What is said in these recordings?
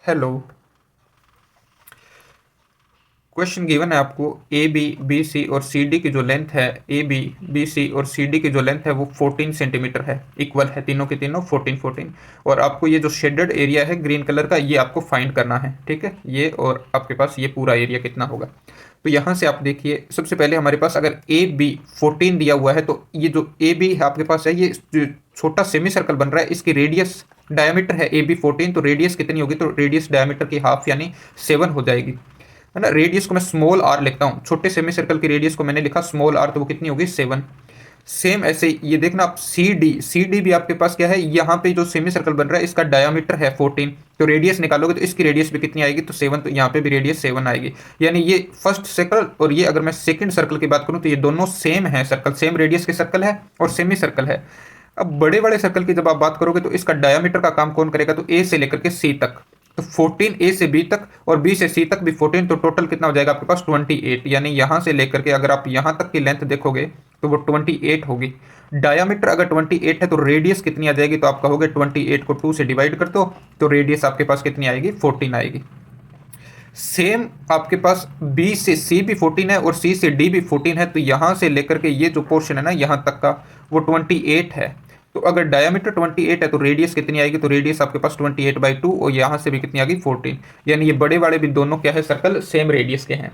Hello. Question given है आपको A B B C और सी डी की जो लेंथ है, ए बी बी सी और सी डी की जो लेंथ है वो 14 सेंटीमीटर है, इक्वल है तीनों के तीनों 14 और आपको ये जो शेडेड एरिया है ग्रीन कलर का ये आपको फाइंड करना है। ठीक है, ये और आपके पास ये पूरा एरिया कितना होगा। तो यहाँ से आप देखिए, सबसे पहले हमारे पास अगर ए बी 14 दिया हुआ है तो ये जो ए बी आपके पास है, ये जो छोटा सेमी सर्कल बन रहा है इसकी रेडियस डायमीटर है ए बी 14, तो रेडियस कितनी होगी, तो रेडियस डायमीटर की हाफ यानी 7 हो जाएगी, है ना। रेडियस को मैं स्मॉल आर लिखता हूँ, छोटे सेमी सर्कल की रेडियस को मैंने लिखा स्मॉल आर, तो वो कितनी होगी 7। सेम ऐसे ये देखना आप सी डी भी आपके पास क्या है, यहाँ पे जो सेमी सर्कल बन रहा है इसका डायमीटर है 14, तो रेडियस निकालोगे तो इसकी रेडियस भी कितनी आएगी, तो 7, तो यहाँ पे भी रेडियस 7 आएगी। यानी ये फर्स्ट सर्कल और ये अगर मैं सेकंड सर्कल की बात करूँ तो ये दोनों सेम है सर्कल, सेम रेडियस के सर्कल है और सेमी सर्कल है। अब बड़े बड़े सर्कल की जब आप बात करोगे तो इसका डायमीटर का काम कौन करेगा, तो ए से लेकर के सी तक, तो 14 ए से बी तक और बी से सी तक भी 14, तो टोटल कितना हो जाएगा आपके पास 28। यानी यहां से लेकर के अगर आप यहां तक की लेंथ देखोगे तो वो 28 होगी। डायमीटर अगर 28 है तो रेडियस कितनी आ जाएगी, तो आप कहोगे 28 को 2 से डिवाइड कर दो तो रेडियस आपके पास कितनी आएगी, 14 आएगी। सेम आपके पास बी से सी भी 14 है और सी से डी भी 14 है, तो यहां से लेकर के ये जो पोर्शन है ना यहां तक का वो 28 है। तो अगर डायमीटर 28 है तो रेडियस कितनी आएगी, तो रेडियस आपके पास 28/2 और यहाँ से भी कितनी आ गई 14। यानी ये बड़े बड़े भी दोनों क्या है सर्कल सेम रेडियस के हैं।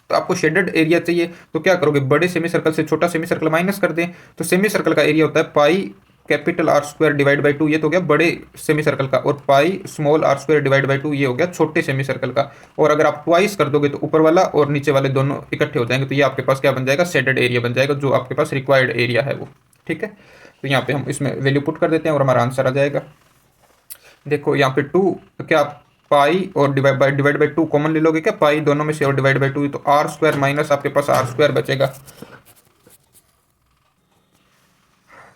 तो आपको शेडेड एरिया चाहिए तो क्या करोगे, बड़े सेमी सर्कल से छोटा सेमी सर्कल माइनस कर दें, तो सेमी सर्कल का एरिया होता है pi capital R square divide by 2, ये तो हो गया बड़े सेमी सर्कल का, और pi small r square divide by 2 ये हो गया छोटे सेमी सर्कल का। और अगर आप ट्वाइस कर दोगे तो ऊपर वाला और नीचे वाले दोनों इकट्ठे हो जाएंगे, तो ये आपके पास क्या बन जाएगा, शेडेड एरिया बन जाएगा, जो आपके पास रिक्वायर्ड एरिया है वो। ठीक है, तो यहाँ पे हम इसमें वैल्यू पुट कर देते हैं और हमारा आंसर आ जाएगा। देखो यहाँ पे 2 क्या पाई और डिवाइड बाई 2 कॉमन ले लोगे क्या, पाई दोनों में से और डिवाइड बाई 2, तो आर स्क्वायर माइनस आपके पास आर स्क्वायर बचेगा।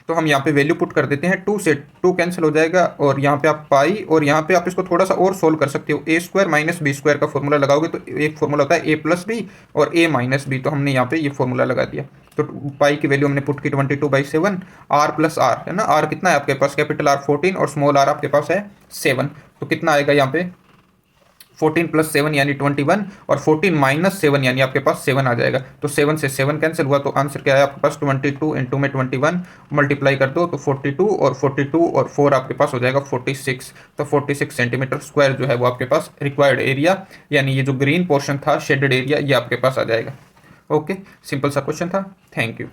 तो हम यहाँ पे वैल्यू पुट कर देते हैं, 2 से 2 कैंसिल हो जाएगा और यहाँ पे आप पाई और यहाँ पे आप इसको थोड़ा सा और सोल्व कर सकते हो, ए स्क्वायर माइनस बी स्क्वायर का फॉर्मूला लगाओगे तो एक फॉर्मूला होता है ए प्लस बी और ए माइनस बी, तो हमने यहाँ पे ये फॉर्मूला लगा दिया। तो पाई की वैल्यू हमने पुट की 22/7, आर प्लस आर है ना, आर कितना है आपके पास, कैपिटल आर 14 और स्मॉल आर आपके पास है 7, तो कितना आएगा यहाँ पे 14 + 7 यानी 21 और 14 - 7 यानी आपके पास 7 आ जाएगा। तो 7 से 7 कैंसिल हुआ तो आंसर क्या है आपके पास 22 इंटू में 21 मल्टीप्लाई कर दो तो 42 और 42 और 4 आपके पास हो जाएगा 46। तो 46 सेंटीमीटर स्क्वायर जो है वो आपके पास रिक्वायर्ड एरिया यानी ये जो ग्रीन पोर्शन था शेडेड एरिया ये आपके पास आ जाएगा। ओके, सिंपल सा क्वेश्चन था। Thank you.